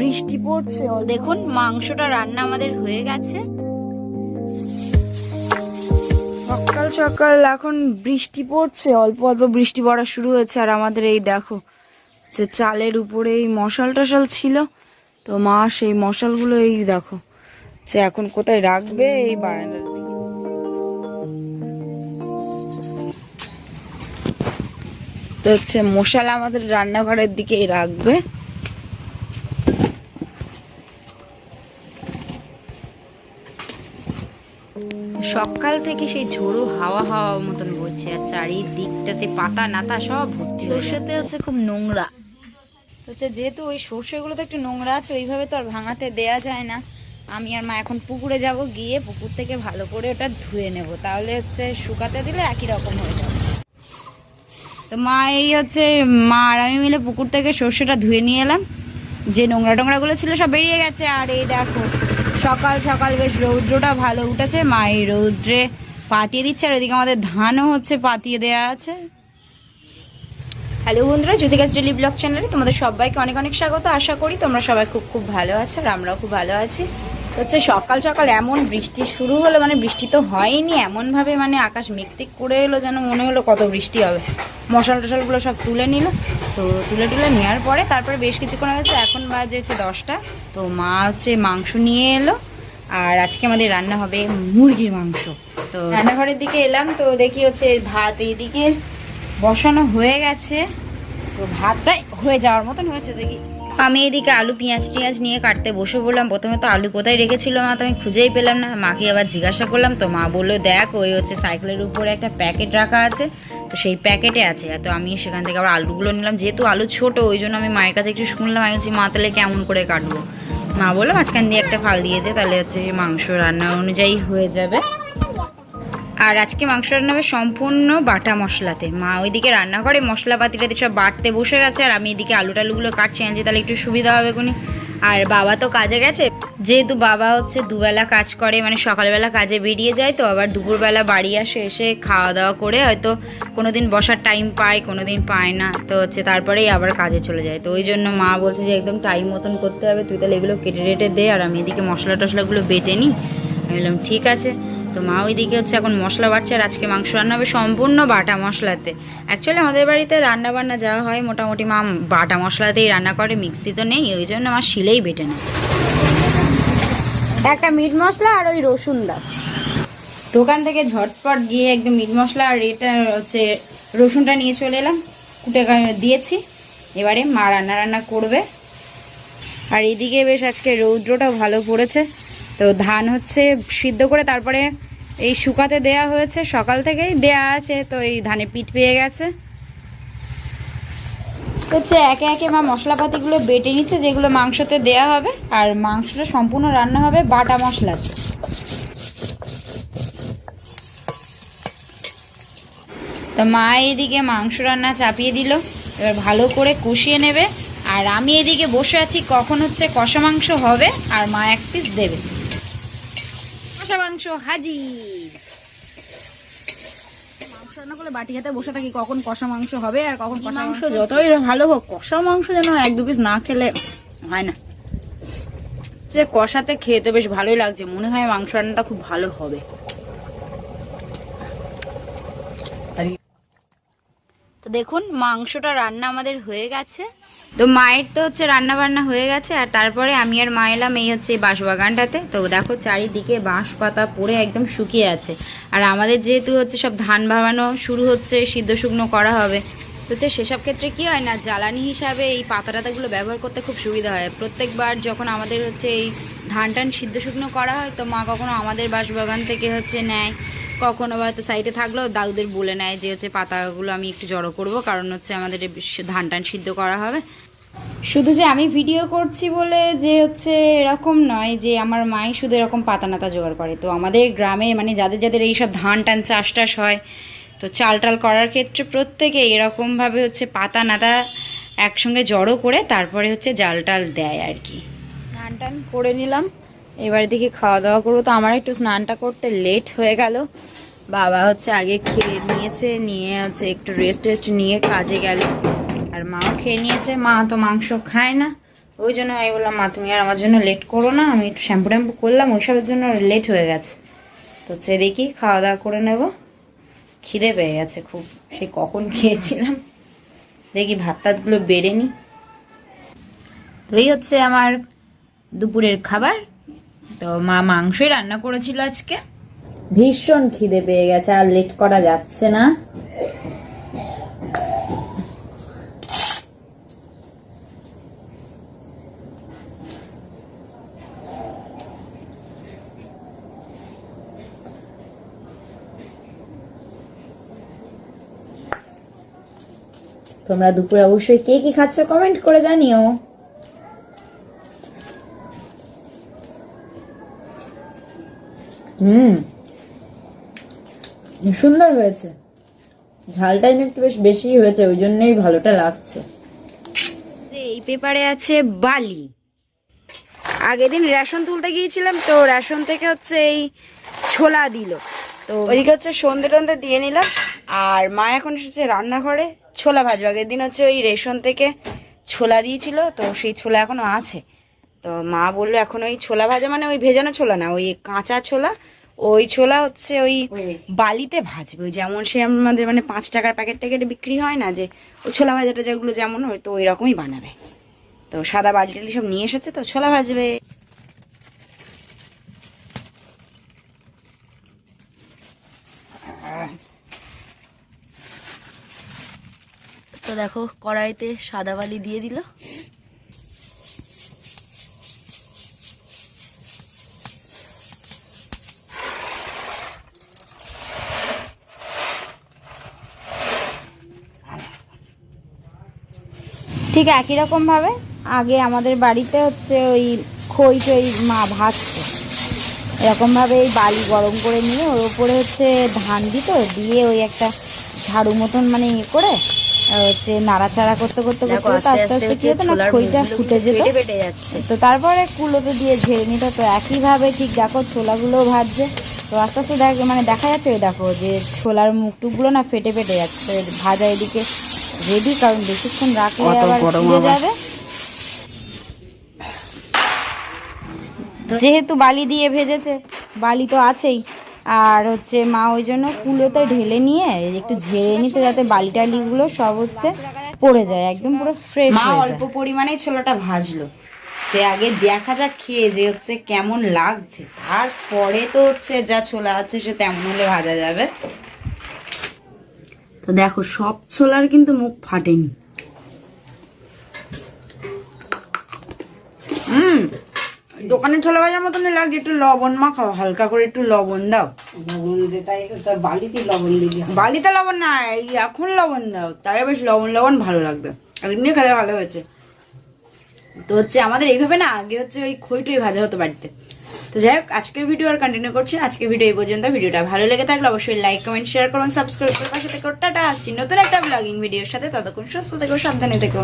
বৃষ্টি পড়ছে। দেখুন মাংসটা রান্না আমাদের হয়ে গেছে। সকাল সকাল এখন বৃষ্টি পড়ছে, অল্প অল্প বৃষ্টি পড়া শুরু হয়েছে। আর আমাদের এই দেখো যে চালের উপরে এই মশাল টশাল ছিল, তো মা সেই মশালগুলো এই দেখো যে এখন কোথায় রাখবে, এই বারান্দার দিকে। তো হচ্ছে মশাল আমাদের রান্নাঘরের দিকেই রাখবে। সকাল থেকে সেই ঝোড়ো হাওয়া হাওয়া মতন বলছে, আর চারিদিকটাতে পাতা নাতা সব ভর্তি। সর্ষেতে হচ্ছে খুব নোংরা হচ্ছে, যেহেতু ওই সর্ষেগুলোতে একটু নোংরা আছে, ওইভাবে তো আর ভাঙাতে দেয়া যায় না। আমি আর মা এখন পুকুরে যাব, গিয়ে পুকুর থেকে ভালো করে ওটা ধুয়ে নেব, তাহলে হচ্ছে শুকাতে দিলে একই রকম হয়ে যাবে। তো মা এই হচ্ছে মা আর আমি মিলে পুকুর থেকে সর্ষেটা ধুয়ে নিয়ে এলাম, যে নোংরা টোংরাগুলো ছিল সব বেরিয়ে গেছে। আর এই দেখো সকাল সকাল বেশ রৌদ্রটা ভালো উঠেছে, মা এই রৌদ্রে পাতিয়ে দিচ্ছে, আর ওইদিকে আমাদের ধানও হচ্ছে পাতিয়ে দেওয়া আছে। হ্যালো বন্ধুরা, জ্যোতিকাস ডেইলি ব্লগ চ্যানেলে তোমাদের সবাইকে অনেক অনেক স্বাগত। আশা করি তোমরা সবাই খুব খুব ভালো আছো, আর আমরাও খুব ভালো আছি। হচ্ছে সকাল সকাল এমন বৃষ্টি শুরু হলো, মানে বৃষ্টি তো হয়নি, এমনভাবে মানে আকাশ মেঘটিক করে এলো, যেন মনে হলো কত বৃষ্টি হবে। মশাল টশালগুলো সব তুলে নিল, তো তুলে নেওয়ার পরে তারপরে বেশ কিছুক্ষণ হয়েছে, এখন বাজে হচ্ছে 10টা। তো মা হচ্ছে মাংস নিয়ে এলো, আর আজকে আমাদের রান্না হবে মুরগির মাংস। তো রান্নাঘরের দিকে এলাম, তো দেখি হচ্ছে ভাত এইদিকে বসানো হয়ে গেছে, তো ভাত প্রায় হয়ে যাওয়ার মতন হয়েছে। দেখি আমি এদিকে আলু পেঁয়াজ টিয়াজ নিয়ে কাটতে বসে বললাম। প্রথমে তো আলু কোথায় রেখেছিল মা, তো আমি খুঁজেই পেলাম না। মাকে আবার জিজ্ঞাসা করলাম, তো মা বললো দেখ ওই হচ্ছে সাইকেলের উপরে একটা প্যাকেট রাখা আছে, তো সেই প্যাকেটে আছে। তো আমি সেখান থেকে আবার আলুগুলো নিলাম, যেহেতু আলু ছোট ওই জন্য আমি মায়ের কাছে একটু শুনলাম। আমি বলছি মা তাহলে কেমন করে কাটবো? মা বললো মাঝখান দিয়ে একটা ফাল দিয়ে দে, তাহলে হচ্ছে মাংস রান্না অনুযায়ী হয়ে যাবে। আর আজকে মাংস রান্না হবে সম্পূর্ণ বাটা মশলাতে। মা ওইদিকে রান্নাঘরে মশলাপাতিটা সব বাটতে বসে গেছে, আর আমি এদিকে আলু টালুগুলো কাটছি, আনছি তাহলে একটু সুবিধা হবে কোনি। আর বাবা তো কাজে গেছে, যেহেতু বাবা হচ্ছে দুবেলা কাজ করে, মানে সকালবেলা কাজে বেরিয়ে যায়, তো আবার দুপুরবেলা বাড়ি আসে, এসে খাওয়া দাওয়া করে হয়তো কোনো দিন বসার টাইম পায়, কোনো দিন পায় না, তো হচ্ছে তারপরেই আবার কাজে চলে যায়। তো ওই জন্য মা বলছে যে একদম টাইম মতন করতে হবে, তুই তাহলে এগুলো কেটে রেটে দে, আর আমি এদিকে মশলা টশলাগুলো বেটে নিই। আমি বললাম ঠিক আছে। তো মা ওইদিকে হচ্ছে এখন মশলা বাটছে, আর আজকে মাংস রান্না হবে সম্পূর্ণ বাটা মশলাতে। অ্যাকচুয়ালি আমাদের বাড়িতে রান্না বান্না যাওয়া হয় মোটামুটি মা বাটা মশলাতেই রান্না করে, মিক্সি তো নেই, ওই জন্য মা শিলেই বেটে নেয়। একটা মিট মশলা আর ওই রসুন দা দোকান থেকে ঝটপট গিয়ে একদম মিট মশলা আর এটা হচ্ছে রসুনটা নিয়ে চলে এলাম, কুটে দিয়েছি। এবারে মা রান্না করবে। আর এদিকে বেশ আজকে রৌদ্রটা ভালো পড়েছে, তো ধান হচ্ছে সিদ্ধ করে তারপরে এই শুকাতে দেয়া হয়েছে, সকাল থেকেই দেয়া আছে, তো এই ধানে পিঠ পেয়ে গেছে। হচ্ছে একে একে মা মশলাপাতিগুলো বেটে নিচ্ছে, যেগুলো মাংসতে দেয়া হবে, আর মাংসটা সম্পূর্ণ রান্না হবে বাটা মশলাতে। তো মা এদিকে মাংস রান্না চাপিয়ে দিল, এবার ভালো করে কষিয়ে নেবে। আর আমি এদিকে বসে আছি কখন হচ্ছে কষা মাংস হবে, আর মা এক পিস দেবে। কষা মাংস হাজির। মাংস রান্না করলে বাটি হাতে বসে থাকি কখন কষা মাংস হবে আর কখন কষা মাংস। যতই ভালো হোক কষা মাংস যেন এক দু পিস না খেলে হয় না। সে কষাতে খেয়ে তো বেশ ভালোই লাগছে, মনে হয় মাংস রান্নাটা খুব ভালো হবে। তো দেখুন মাংসটা রান্না আমাদের হয়ে গেছে। তো মায়ের তো হচ্ছে রান্না বান্না হয়ে গেছে, আর তারপরে আমি আর মা এলাম এই হচ্ছে বাঁশবাগানটাতে। তো দেখো চারিদিকে বাঁশ পাতা পড়ে একদম শুকিয়ে আছে, আর আমাদের যেহেতু হচ্ছে সব ধান ভাবানো শুরু হচ্ছে, সিদ্ধ শুকনো করা হবে, তো হচ্ছে সেসব ক্ষেত্রে কি হয় না, জ্বালানি হিসাবে এই পাতা টাতাগুলো ব্যবহার করতে খুব সুবিধা হয়। প্রত্যেকবার যখন আমাদের হচ্ছে এই ধান টান সিদ্ধ শুকনো করা হয়, তো মা কখনো আমাদের বাঁশবাগান থেকে হচ্ছে নেয়, কখনো হয়তো সাইডে থাকলেও দাদুদের বলে নেয় যে হচ্ছে পাতাগুলো আমি একটু জড়ো করবো, কারণ হচ্ছে আমাদের ধান টান সিদ্ধ করা হবে। শুধু যে আমি ভিডিও করছি বলে যে হচ্ছে এরকম নয় যে আমার মাই শুধু এরকম পাতা নাতা জোগাড় করে। তো আমাদের গ্রামে মানে যাদের যাদের এইসব ধান টান চাষ টাস হয়, তো চাল টাল করার ক্ষেত্রে প্রত্যেকে এরকমভাবে হচ্ছে পাতা নাতা একসঙ্গে জড়ো করে তারপরে হচ্ছে জাল টাল দেয় আর কি। স্নান টান করে নিলাম, এবারে দেখি খাওয়া দাওয়া করবো। তো আমার একটু স্নানটা করতে লেট হয়ে গেল, বাবা হচ্ছে আগে খেয়ে নিয়েছে, নিয়ে হচ্ছে একটু রেস্ট টেস্ট নিয়ে কাজে গেল, আর মাও খেয়ে নিয়েছে। মা তো মাংস খায় না, ওই জন্য আমি বললাম মা তুমি আর আমার জন্য লেট করো না, আমি একটু শ্যাম্পু ট্যাম্পু করলাম ওইসবের জন্য লেট হয়ে গেছে। তো হচ্ছে দেখি খাওয়া দাওয়া করে নেব, খিদে পেয়ে গেছে খুব, সেই কখন খেয়েছিলাম। দেখি ভাত টাতগুলো বেড়ে নি। তো এই হচ্ছে আমার দুপুরের খাবার। তো মা মাংসই রান্না করেছিল আজকে। ভীষণ খিদে পেয়ে গেছে, আর লেট করা যাচ্ছে না। তোমরা দুপুরে অবশ্যই কে কি খাচ্ছ কমেন্ট করে জানিও। সুন্দর হয়েছে, ঝালটা একটু বেশ বেশি হয়েছে, ওই জন্যই ভালোটা লাগছে। এই পেপারে আছে বালি। আগের দিন রেশন তুলতে গিয়েছিলাম, তো রেশন থেকে হচ্ছে এই ছোলা দিল, তো ওইদিকে হচ্ছে সন্ধে টন্ধে দিয়ে নিলাম। আর মা এখন এসেছে রান্নাঘরে ছোলা ভাজবে। আগের দিন হচ্ছে ওই রেশন থেকে ছোলা দিয়েছিল, তো সেই ছোলা এখনো আছে। তো মা বললো এখন ওই ছোলা ভাজা, মানে ওই ভেজানো ছোলা না, ওই কাঁচা ছোলা, ওই ছোলা হচ্ছে ওই বালিতে ভাজবে। ওই যেমন সে আমাদের মানে 5 টাকার প্যাকেট ট্যাকেটে বিক্রি হয় না, যে ওই ছোলা ভাজাটা যেগুলো যেমন হয়, তো ওই রকমই বানাবে। তো সাদা বালি টালি সব নিয়ে এসেছে, তো ছোলা ভাজবে। তো দেখো কড়াইতে সাদা বালি দিয়ে দিল। ঠিক একই রকম ভাবে আগে আমাদের বাড়িতে হচ্ছে ওই খই টই মা ভাজতো, এরকম ভাবে এই বালি গরম করে নিয়ে ওর উপরে হচ্ছে ধান দিত, দিয়ে ওই একটা ঝাড়ু মতন মানে ইয়ে করে হচ্ছে নাড়াচাড়া করতে করতে করতে আস্তে আস্তে কি হতো না, খইটা ফুটে যেত। তো তারপরে কুলোতে দিয়ে ঝেড়ে নিত। তো একইভাবে ঠিক দেখো ছোলাগুলোও ভাজছে। তো আস্তে আস্তে মানে দেখা যাচ্ছে ওই দেখো যে ছোলার মুখটুকগুলো না ফেটে ফেটে যাচ্ছে। ভাজা এদিকে রেডি, কারণ বেশিক্ষণ রাখলে আবার পুড়ে যাবে। যেহেতু বালি দিয়ে ভেজেছে, বালি তো আছেই, আর হচ্ছে মা ওই জন্য কুলোতে ঢেলে নিয়ে একটু ঝেড়ে নিতে, যাতে বালি টালিগুলো সব হচ্ছে পড়ে যায়, একদম পুরো ফ্রেশ। মা অল্প পরিমাণে ছোলাটা ভাজলো, যে আগে দেখা যাক খেয়ে যে হচ্ছে কেমন লাগছে, তারপরে তো হচ্ছে যা ছোলা আছে সে তেমন হলে ভাজা যাবে। তো দেখো সব ছোলার কিন্তু মুখ ফাটেনি। দোকানের ছোলা ভাজার মতনই লাগছে, একটু লবণ মাখাও, হালকা করে একটু লবণ দাও। বালিতে লবণ না, এখন লবণ দাও, তাহলে বেশ লবণ লবণ ভালো লাগবে, এমনি খেলে ভালো হয়েছে। তো হচ্ছে আমাদের এইভাবে না আগে হচ্ছে ওই খইটই ভাজা হতো বাড়িতে। তো যাই হোক আজকের ভিডিও আর কন্টিনিউ করছি, আজকের ভিডিও এই পর্যন্ত। ভিডিওটা ভালো লেগে থাকলে অবশ্যই লাইক কমেন্ট শেয়ার করুন, সাবস্ক্রাইব করে পাশে থেকে টাটা। আসছি নতুন একটা ব্লগিং ভিডিওর সাথে, ততক্ষণ সুস্থ থেকো, সাবধানে থেকো।